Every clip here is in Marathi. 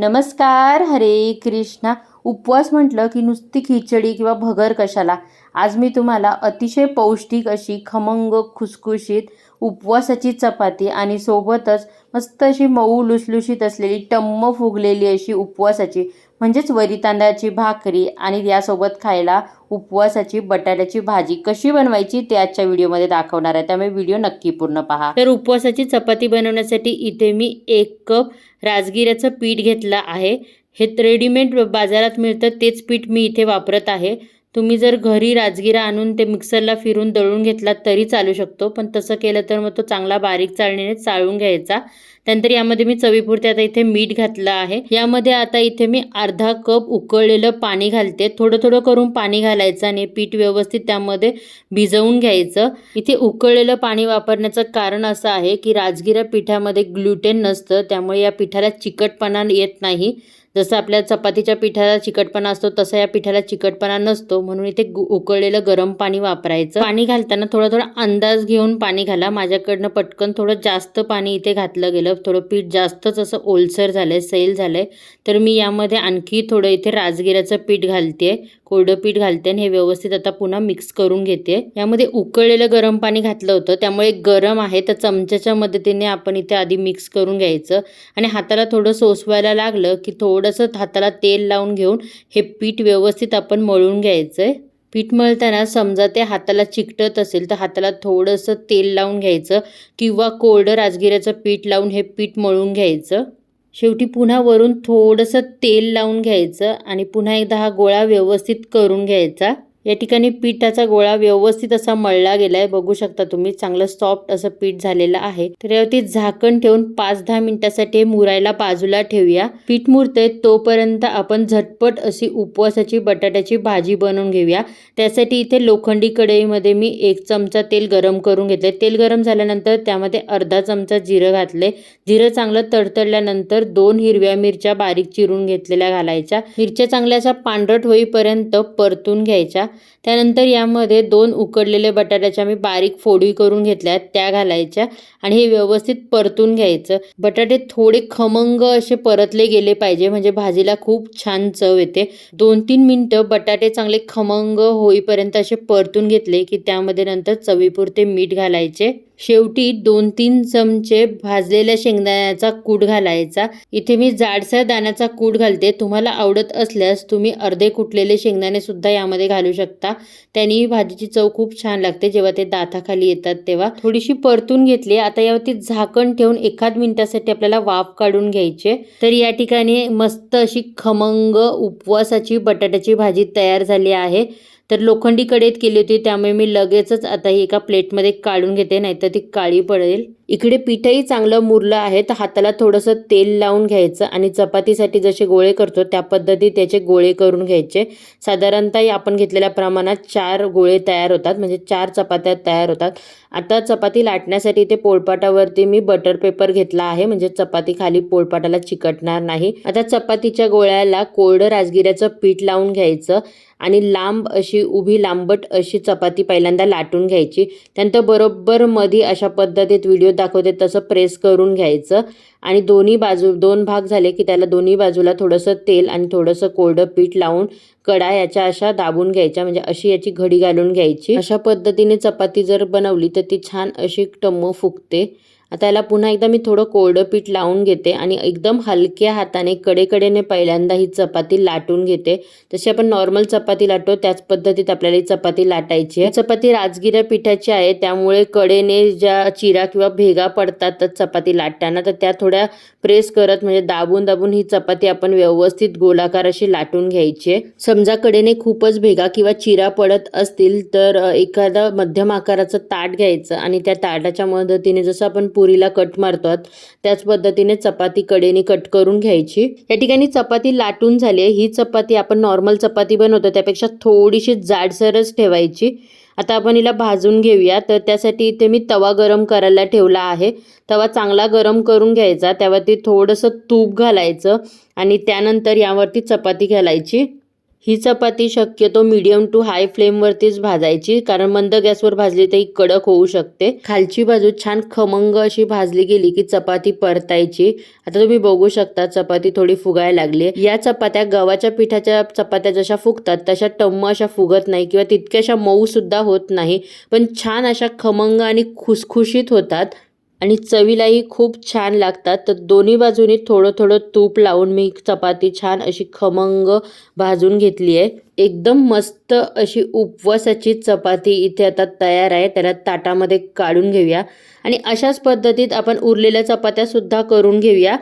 नमस्कार, हरे कृष्णा. उपवास म्हटलं की नुसती खिचडी किंवा भगर कशाला. आज मी तुम्हाला अतिशय पौष्टिक अशी खमंग खुसखुशीत उपवासाची चपाती आणि सोबतच मस्त अशी मऊ लुसलुशीत असलेली टम्म फुगलेली अशी उपवासाची म्हणजेच वरी तांदळाची भाकरी आणि यासोबत खायला उपवासाची बटाट्याची भाजी कशी बनवायची ते आजच्या व्हिडिओमध्ये दाखवणार आहे, त्यामुळे व्हिडिओ नक्की पूर्ण पहा. तर उपवासाची चपाती बनवण्यासाठी इथे मी 1 कप राजगिऱ्याचं पीठ घेतलं आहे. हे रेडीमेड बाजारात मिळतं तेच पीठ मी इथे वापरत आहे. तुम्ही जर घरी राजगिरा आणून ते मिक्सरला फिरून दळून घेतलात तरी चालू शकतो, पण तसं केलं तर मग तो चांगला बारीक चाळणीने चाळून घ्यायचा. त्यानंतर यामध्ये मी चवीपुरते आता इथे मीठ घातलं आहे. यामध्ये आता इथे मी अर्धा कप उकळलेलं पाणी घालते. थोडं थोडं करून पाणी घालायचं आणि पीठ व्यवस्थित त्यामध्ये भिजवून घ्यायचं. इथे उकळलेलं पाणी वापरण्याचं कारण असं आहे की राजगिरा पिठामध्ये ग्लुटेन नसतं, त्यामुळे या पिठाला चिकटपणा येत नाही. जसं आपल्या चपातीच्या पिठाला चिकटपणा असतो तसा या पिठाला चिकटपणा नसतो, म्हणून इथे उकळलेलं गरम पाणी वापरायचं. पाणी घालताना थोडा थोडा अंदाज घेऊन पाणी घाला. माझ्याकडनं पटकन थोडं जास्त पाणी इथे घातलं गेलं, थोडं पीठ जास्तच असं ओलसर झालंय, सैल झालंय. तर मी यामध्ये आणखी थोडं इथे राजगिऱ्याचं पीठ घालते, कोरडं पीठ घालते आणि हे व्यवस्थित आता पुन्हा मिक्स करून घेते. यामध्ये उकळलेलं गरम पाणी घातलं होतं, त्यामुळे गरम आहे तर चमच्याच्या मदतीने आपण इथे आधी मिक्स करून घ्यायचं आणि हाताला थोडं सोसवायला लागलं की थोडंसं हाताला तेल लावून घेऊन हे पीठ व्यवस्थित आपण मळून घ्यायचंय. पीठ मळताना समजा ते हाताला चिकटत असेल तर हाताला थोडंसं तेल लावून घ्यायचं किंवा कोरडं राजगिऱ्याचं पीठ लावून हे पीठ मळून घ्यायचं. शेवटी पुन्हा वरून थोडंसं तेल लावून घ्यायचं आणि पुन्हा एकदा हा गोळा व्यवस्थित करून घ्यायचा. या ठिकाणी पिठाचा गोळा व्यवस्थित असा मळला गेलाय, बघू शकता तुम्ही, चांगलं सॉफ्ट असं पीठ झालेलं आहे. तर यावरती झाकण ठेवून 5-10 मिनिटासाठी मुरायला बाजूला ठेवूया. पीठ मुरतंय तोपर्यंत आपण झटपट अशी उपवासाची बटाट्याची भाजी बनवून घेऊया. त्यासाठी इथे लोखंडी कढईमध्ये मी 1 चमचा तेल गरम करून घेतले. तेल गरम झाल्यानंतर त्यामध्ये अर्धा चमचा जिरं घातले. जिरं चांगलं तडतडल्यानंतर 2 हिरव्या मिरच्या बारीक चिरून घेतलेल्या घालायच्या. मिरच्या चांगल्या अशा पांढरट होईपर्यंत परतून घ्यायच्या. त्यानंतर यामध्ये 2 उकडलेले बटाट्याच्या मी बारीक फोडी करून घेतल्या त्या घालायच्या आणि हे व्यवस्थित परतून घ्यायचं. बटाटे थोडे खमंग असे परतले गेले पाहिजे, म्हणजे भाजीला खूप छान चव येते. 2-3 मिनिटं बटाटे चांगले खमंग होईपर्यंत असे परतून घेतले की त्यामध्ये नंतर चवीपुरते मीठ घालायचे. शेवटी 2-3 चमचे भाजलेल्या शेंगदाण्याचा कूट घालायचा. इथे मी जाडसर दाण्याचा कूट घालते. तुम्हाला आवडत असल्यास तुम्ही अर्धे कुटलेले शेंगदाणे सुद्धा यामध्ये घालू शकता. त्यांनी भाजीची चव खूप छान लागते जेव्हा ते दाताखाली येतात तेव्हा. थोडीशी परतून घेतली. आता यावरती झाकण ठेवून 1 मिनिटासाठी आपल्याला वाफ काढून घ्यायचे. तर या ठिकाणी मस्त अशी खमंग उपवासाची बटाट्याची भाजी तयार झाली आहे. तर लोखंडी कढईत केली होती, त्यामुळे मी लगेचच आता ही एका प्लेटमध्ये काढून घेते, नाहीतर ती काळी पडेल. इकडे पीठही चांगलं मुरलं आहे, तर हाताला थोडंसं तेल लावून घ्यायचं आणि चपातीसाठी जसे गोळे करतो त्या पद्धतीत त्याचे गोळे करून घ्यायचे. साधारणतः आपण घेतलेल्या प्रमाणात 4 गोळे तयार होतात, म्हणजे 4 चपात्या तयार होतात. आता चपाती लाटण्यासाठी ते पोळपाटावरती मी बटर पेपर घेतला आहे, म्हणजे चपाती खाली पोळपाटाला चिकटणार नाही. आता चपातीच्या गोळ्याला कोरडं राजगिऱ्याचं पीठ लावून घ्यायचं आणि लांब अशी उभी लांबट अशी चपाती पहिल्यांदा लाटून घ्यायची. त्यानंतर बरोबर मध्ये अशा पद्धतीत व्हिडिओ दाखवते तसं प्रेस करून घ्यायचं आणि दोन्ही बाजू 2 भाग झाले की त्याला दोन्ही बाजूला थोडंसं तेल आणि थोडंसं कोरडं पीठ लावून कडा याच्या अशा दाबून घ्यायच्या, म्हणजे अशी याची घडी घालून घ्यायची. अशा पद्धतीने चपाती जर बनवली तर ती छान अशी टम्म फुगते. आता याला पुन्हा एकदा मी थोडं कोरडं पीठ लावून घेते आणि एकदम हलक्या हाताने कडेकडेने पहिल्यांदा ही चपाती लाटून घेते. जशी आपण नॉर्मल चपाती लाटतो त्याच पद्धतीत आपल्याला ही चपाती लाटायची आहे. चपाती राजगिऱ्या पिठाची आहे, त्यामुळे कडेने ज्या चिरा किंवा भेगा पडतात चपाती लाटताना, तर त्या थोड्या प्रेस करत म्हणजे दाबून दाबून ही चपाती आपण व्यवस्थित गोलाकार अशी लाटून घ्यायची आहे. समजा कडेने खूपच भेगा किंवा चिरा पडत असतील तर एखादा मध्यम आकाराचं ताट घ्यायचं आणि त्या ताटाच्या मदतीने जसं आपण पुरीला कट मारतो त्याच पद्धतीने चपाती कडेने कट करून घ्यायची. या ठिकाणी चपाती लाटून झाली. ही चपाती आपण नॉर्मल चपाती बनवतो त्यापेक्षा थोडीशी जाडसरच ठेवायची. आता आपण हिला भाजून घेऊया. तर त्यासाठी इथे मी तवा गरम करायला ठेवला आहे. तवा चांगला गरम करून घ्यायचा, त्यावरती थोडंसं तूप घालायचं आणि त्यानंतर यावरती चपाती घालायची. ही चपाती शक्यतो मीडियम टू हाय फ्लेमवरतीच भाजायची, कारण मंद गॅसवर भाजली तर ही कडक होऊ शकते. खालची बाजू छान खमंग अशी भाजली गेली की चपाती परतायची. आता तुम्ही बघू शकता चपाती थोडी फुगायला लागली. या चपात्या गव्हाच्या पिठाच्या चपात्या जशा फुगतात तशा टम्म अशा फुगत नाही किंवा तितक्याशा मऊ सुद्धा होत नाही, पण छान अशा खमंग आणि खुसखुशीत होतात आणि चवीलाही खूप छान लागतात. तर दोन्ही बाजूनी थोडं थोडं तूप लावून मी चपाती छान अशी खमंग भाजून घेतली आहे. एकदम मस्त अशी उपवासाची चपाती इथे आता तयार आहे. त्याला ताटामध्ये काढून घेऊया आणि अशाच पद्धतीत आपण उरलेल्या चपात्या सुद्धा करून घेऊया.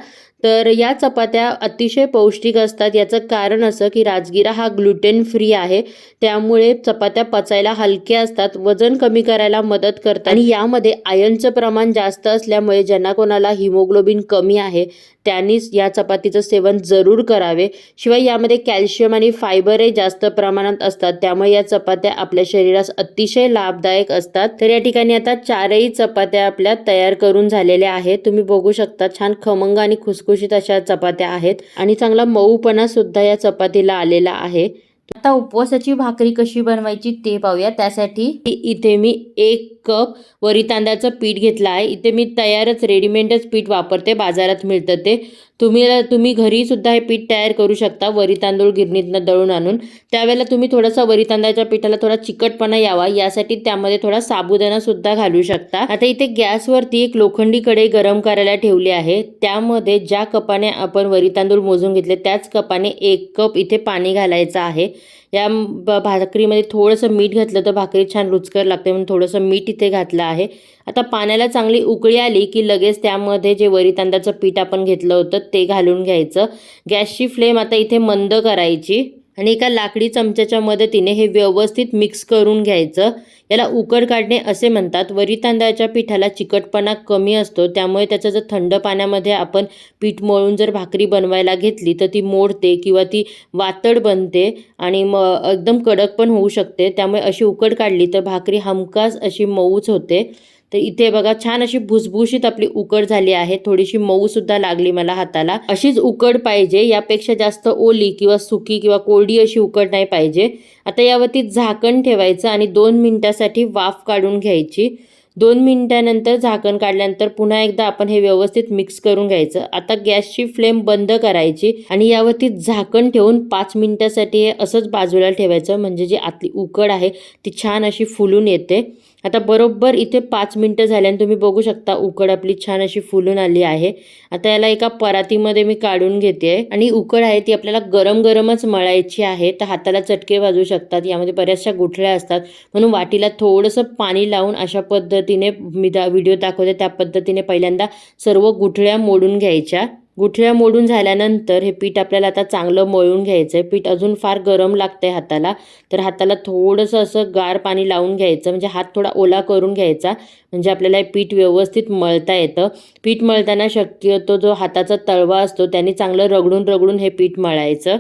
तर या चपात्या अतिशय पौष्टिक असतात. याचं कारण असं की राजगिरा हा ग्लुटेन फ्री आहे, त्यामुळे चपात्या पचायला हलक्या असतात, वजन कमी करायला मदत करतात आणि यामध्ये आयर्नचं प्रमाण जास्त असल्यामुळे ज्यांना कोणाला हिमोग्लोबिन कमी आहे त्यांनीच या चपातीचं सेवन जरूर करावे. शिवाय यामध्ये कॅल्शियम आणि फायबरही जास्त प्रमाणात असतात, त्यामुळे या चपात्या आपल्या शरीरास अतिशय लाभदायक असतात. तर या ठिकाणी आता 4ही चपात्या आपल्या तयार करून झालेल्या आहेत. तुम्ही बघू शकता छान खमंग आणि खुसखुशीत अशा चपात्या आहेत आणि चांगला मऊपणा सुद्धा या चपातीला आलेला आहे. आता उपवासाची भाकरी कशी बनवायची ते पाहूया. त्यासाठी इथे मी 1 कप वरी तांदळाचं पीठ घेतलं आहे. इथे मी तयारच रेडीमेडच पीठ वापरते, बाजारात मिळतं ते. तुम्ही घरी सुद्धा हे पीठ तयार करू शकता, वरी तांदूळ गिरणीतनं दळून आणून. त्यावेळेला तुम्ही थोडासा वरी तांदळाच्या पिठाला थोडा चिकटपणा यावा यासाठी त्यामध्ये थोडा साबुदाणा सुद्धा घालू शकता. आता इथे गॅसवरती एक लोखंडी कढई गरम करायला ठेवली आहे. त्यामध्ये ज्या कपाने आपण वरी तांदूळ मोजून घेतले त्याच कपाने 1 कप इथे पाणी घालायचं आहे. या भाकरीमध्ये थोडंसं मीठ घातलं तर भाकरी छान रुचकर लागते, म्हणून थोडंसं मीठ इथे घातलं आहे. आता पाण्याला चांगली उकळी आली की लगेच त्यामध्ये जे वरी तांदळाचं पीठ आपण घेतलं होतं ते घालून घ्यायचं. गॅसची फ्लेम आता इथे मंद करायची आणि एका लाकडी चमच्याच्या मदतीने हे व्यवस्थित मिक्स करून घ्यायचं. याला उकड काढणे असे म्हणतात. वरी तांदळाच्या पिठाला चिकटपणा कमी असतो, त्यामुळे त्याचं जर थंड पाण्यामध्ये आपण पीठ मळून जर भाकरी बनवायला घेतली तर ती मोडते किंवा ती वातड बनते आणि एकदम कडक पण होऊ शकते. त्यामुळे अशी उकड काढली तर भाकरी हमखास अशी मऊच होते. तर इथे बघा छान अशी भुसभुशीत आपली उकड झाली आहे. थोडीशी मऊ सुद्धा लागली मला हाताला. अशीच उकड पाहिजे, यापेक्षा जास्त ओली किंवा सुकी किंवा कोरडी अशी उकड नाही पाहिजे. आता यावरती झाकण ठेवायचं आणि 2 मिनिटासाठी वाफ काढून घ्यायची. 2 मिनिटानंतर झाकण काढल्यानंतर पुन्हा एकदा आपण हे व्यवस्थित मिक्स करून घ्यायचं. आता गॅसची फ्लेम बंद करायची आणि यावरती झाकण ठेवून 5 मिनिटासाठी हे असंच बाजूला ठेवायचं, म्हणजे जी आतली उकड आहे ती छान अशी फुलून येते. आता बरोबर इथे 5 मिनिटं झाल्याने तुम्ही बघू शकता उकड आपली छान अशी फुलून आली आहे. आता याला एका परातीमध्ये मी काढून घेते आणि उकड आहे ती आपल्याला गरम गरमच मळायची आहे. तर हाताला चटके वाजू शकतात, यामध्ये बऱ्याचशा गुठळ्या असतात, म्हणून वाटीला थोडंसं पाणी लावून अशा पद्धतीने मी व्हिडिओ दाखवते त्या पद्धतीने पहिल्यांदा सर्व गुठळ्या मोडून घ्यायच्या. गुठळ्या मोडून झाल्यानंतर हे पीठ आपल्याला आता चांगलं मळून घ्यायचं आहे. पीठ अजून फार गरम लागतंय हाताला, तर हाताला थोडंसं असं गार पाणी लावून घ्यायचं, म्हणजे हात थोडा ओला करून घ्यायचा, म्हणजे आपल्याला हे पीठ व्यवस्थित मळता येतं. पीठ मळताना शक्यतो जो हाताचा तळवा असतो त्याने चांगलं रगडून रगडून हे पीठ मळायचं.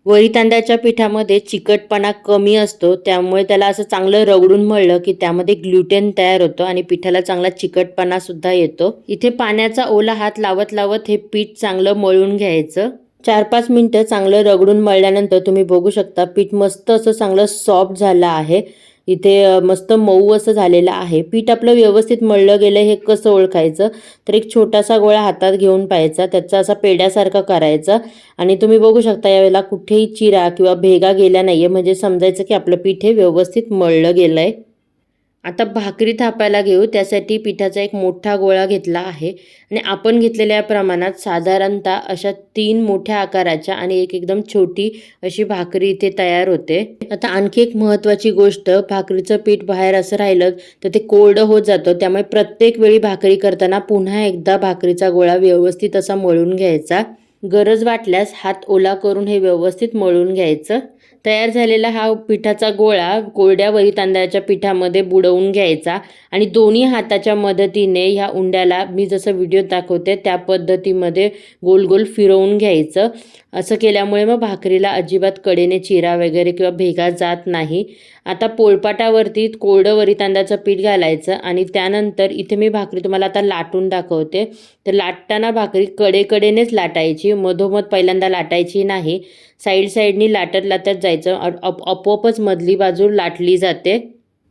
वरी तांदळाच्या पिठामध्ये चिकटपणा कमी असतो, त्यामुळे त्याला असं चांगलं रगडून मळलं की त्यामध्ये ग्लुटेन तयार होतं आणि पिठाला चांगला चिकटपणा सुद्धा येतो. इथे पाण्याचा ओला हात लावत लावत हे पीठ चांगलं मळून घ्यायचं. 4-5 मिनिटं चांगलं रगडून मळल्यानंतर तुम्ही बघू शकता पीठ मस्त असं चांगलं सॉफ्ट झालं आहे. इथे मस्त मऊ असं झालेलं आहे. पीठ आपलं व्यवस्थित मळलं गेलं हे कसं ओळखायचं, तर एक छोटासा गोळा हातात घेऊन पाहायचा, त्याचा असा पेड्यासारखं करायचं आणि तुम्ही बघू शकता यावेळेला कुठेही चिरा किंवा भेगा गेल्या नाहीये, म्हणजे समजायचं की आपलं पीठ हे व्यवस्थित मळलं गेलंय. आता भाकरी थापायला घेऊ. त्यासाठी पिठाचा एक मोठा गोळा घेतला आहे आणि आपण घेतलेल्या प्रमाणात साधारणतः अशा 3 मोठ्या आकाराच्या आणि एक एकदम छोटी अशी भाकरी इथे तयार होते. आता आणखी एक महत्त्वाची गोष्ट, भाकरीचं पीठ बाहेर असं राहिलं तर ते कोरडं होत जातं, त्यामुळे प्रत्येक वेळी भाकरी करताना पुन्हा एकदा भाकरीचा गोळा व्यवस्थित असा मळून घ्यायचा. गरज वाटल्यास हात ओला करून हे व्यवस्थित मळून घ्यायचं. तयार झालेला हा पिठाचा गोळा कोरड्या वरी तांदळाच्या पिठामध्ये बुडवून घ्यायचा आणि दोन्ही हाताच्या मदतीने ह्या उंड्याला मी जसं व्हिडिओत दाखवते त्या पद्धतीमध्ये गोल गोल फिरवून घ्यायचं. असं केल्यामुळे मग भाकरीला अजिबात कडेने चिरा वगैरे किंवा भेगा जात नाही. आता पोळपाटावरती कोरडं वरी तांदळाचं पीठ घालायचं आणि त्यानंतर इथे मी भाकरी तुम्हाला आता लाटून दाखवते. तर लाटताना भाकरी कडेकडेनेच लाटायची, मधोमध पहिल्यांदा लाटायची नाही. साईडनी लाटत लाटत जायचं, आपोआपच मधली बाजू लाटली जाते.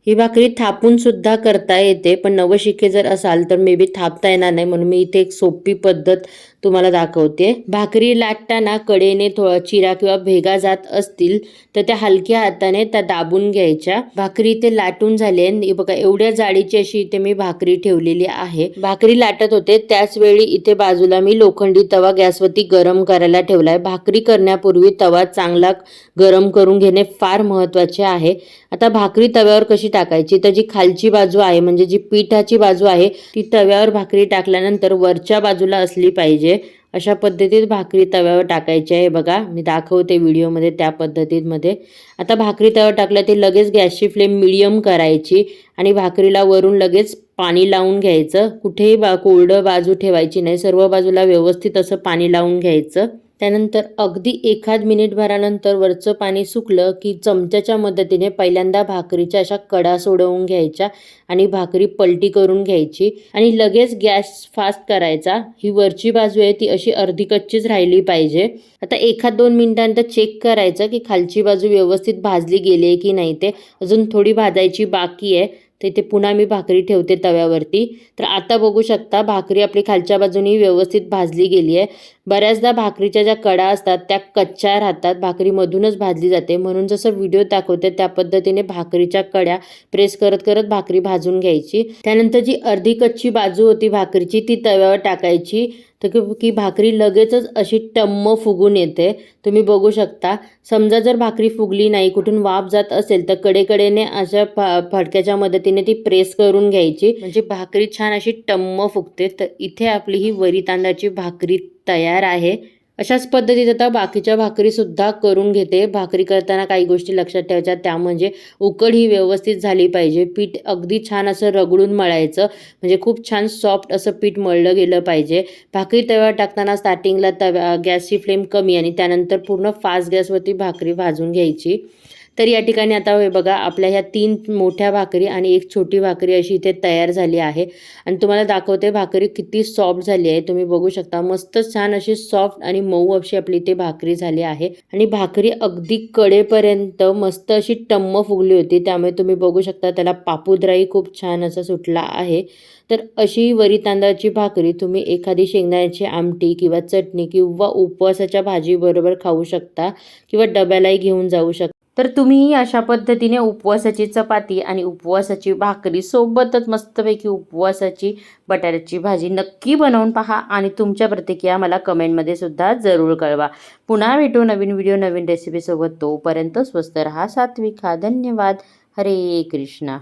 ही भाकरी थापून सुद्धा करता येते, पण नवशिके जर असाल तर मे बी थापता येणार नाही, म्हणून मी इथे एक सोपी पद्धत तुम्हाला दाखवते. भाकरी लाटताना कडेने चिरा किंवा भेगा जात असतील तर त्या हलक्या हाताने त्या दाबून घ्यायच्या. भाकरी इथे लाटून झाली बघा, एवढ्या जाडीची अशी इथे मी भाकरी ठेवलेली आहे. भाकरी लाटत होते त्याच वेळी इथे बाजूला मी लोखंडी तवा गॅसवरती गरम करायला ठेवलाय. भाकरी करण्यापूर्वी तवा चांगला गरम करून घेणे फार महत्वाचे आहे. आता भाकरी तव्यावर कशी टाकायची, तर जी खालची बाजू आहे म्हणजे जी पिठाची बाजू आहे ती तव्यावर भाकरी टाकल्यानंतर वरच्या बाजूला असली पाहिजे. अशा पद्धतीत भाकरी तव्यावर टाकायची आहे. बघा मी दाखवते व्हिडिओमध्ये त्या पद्धतीमध्ये. आता भाकरी तव्यावर टाकल्या ते लगेच गॅसची फ्लेम मिडियम करायची आणि भाकरीला वरून लगेच पाणी लावून घ्यायचं. कुठेही कोरडं बाजू ठेवायची नाही, सर्व बाजूला व्यवस्थित असं पाणी लावून घ्यायचं. त्यानंतर अगदी एखाद मिनिटभरानंतर वरचं पाणी सुकलं की चमच्याच्या मदतीने पहिल्यांदा भाकरीच्या अशा कडा सोडवून घ्यायच्या आणि भाकरी पलटी करून घ्यायची आणि लगेच गॅस फास्ट करायचा. ही वरची बाजू आहे ती अशी अर्धी कच्चीच राहिली पाहिजे. आता 1-2 मिनिटांनंतर चेक करायचं की खालची बाजू व्यवस्थित भाजली गेली आहे की नाही, ते अजून थोडी भाजायची बाकी आहे. तर इथे पुन्हा मी भाकरी ठेवते तव्यावरती. तर आता बघू शकता भाकरी आपली खालच्या बाजूनी व्यवस्थित भाजली गेली आहे. बऱ्याचदा भाकरीच्या ज्या कडा असतात त्या कच्च्या राहतात, भाकरी मधूनच भाजली जाते, म्हणून जसं व्हिडिओ दाखवते त्या पद्धतीने भाकरीच्या कड्या प्रेस करत करत भाकरी भाजून घ्यायची. त्यानंतर जी अर्धी कच्ची बाजू होती भाकरीची ती तव्यावर टाकायची, तर की भाकरी लगेचच अशी टम्म फुगून येते. तुम्ही बघू शकता. समजा जर भाकरी फुगली नाही, कुठून वाफ जात असेल तर कडेकडेने अशा फडक्याच्या मदतीने ती प्रेस करून घ्यायची, म्हणजे भाकरी छान अशी टम्म फुगते. तर इथे आपली ही वरी तांदळाची भाकरी तयार आहे. अशाच पद्धतीत आता बाकीच्या भाकरी सुद्धा करून घेते. भाकरी करताना काही गोष्टी लक्षात ठेवायच्या, त्या म्हणजे उकड ही व्यवस्थित झाली पाहिजे. पीठ अगदी छान असं रगडून मळायचं, म्हणजे खूप छान सॉफ्ट असं पीठ मळलं गेलं पाहिजे. भाकरी तव्यावर टाकताना स्टार्टिंगला गॅसची फ्लेम कमी आणि त्यानंतर पूर्ण फास्ट गॅसवरती भाकरी भाजून घ्यायची. तर या ठिकाणी आता हे बघा, आपल्या ह्या 3 मोठ्या भाकरी आणि 1 छोटी भाकरी अशी इथे तयार झाली आहे आणि तुम्हाला दाखवते भाकरी किती सॉफ्ट झाली आहे. तुम्ही बघू शकता मस्त छान अशी सॉफ्ट आणि मऊ अशी आपली इथे भाकरी झाली आहे आणि भाकरी अगदी कडेपर्यंत मस्त अशी टम्म फुगली होती. त्यामुळे तुम्ही बघू शकता त्याला पापुद्राही खूप छान असा सुटला आहे. तर अशी वरी तांदळाची भाकरी तुम्ही एखादी शेंगदाण्याची आमटी किंवा चटणी किंवा उपवासाच्या भाजीबरोबर खाऊ शकता किंवा डब्यालाही घेऊन जाऊ शकता. तर तुम्ही अशा पद्धतीने उपवासाची चपाती आणि उपवासाची भाकरी सोबतच मस्तपैकी उपवासाची बटाट्याची भाजी नक्की बनवून पहा आणि तुमच्या प्रतिक्रिया मला कमेंटमध्ये सुद्धा जरूर कळवा. पुन्हा भेटू नवीन व्हिडिओ नवीन रेसिपीसोबत. तोपर्यंत स्वस्त रहा, सात्विक खा. धन्यवाद. हरे कृष्णा.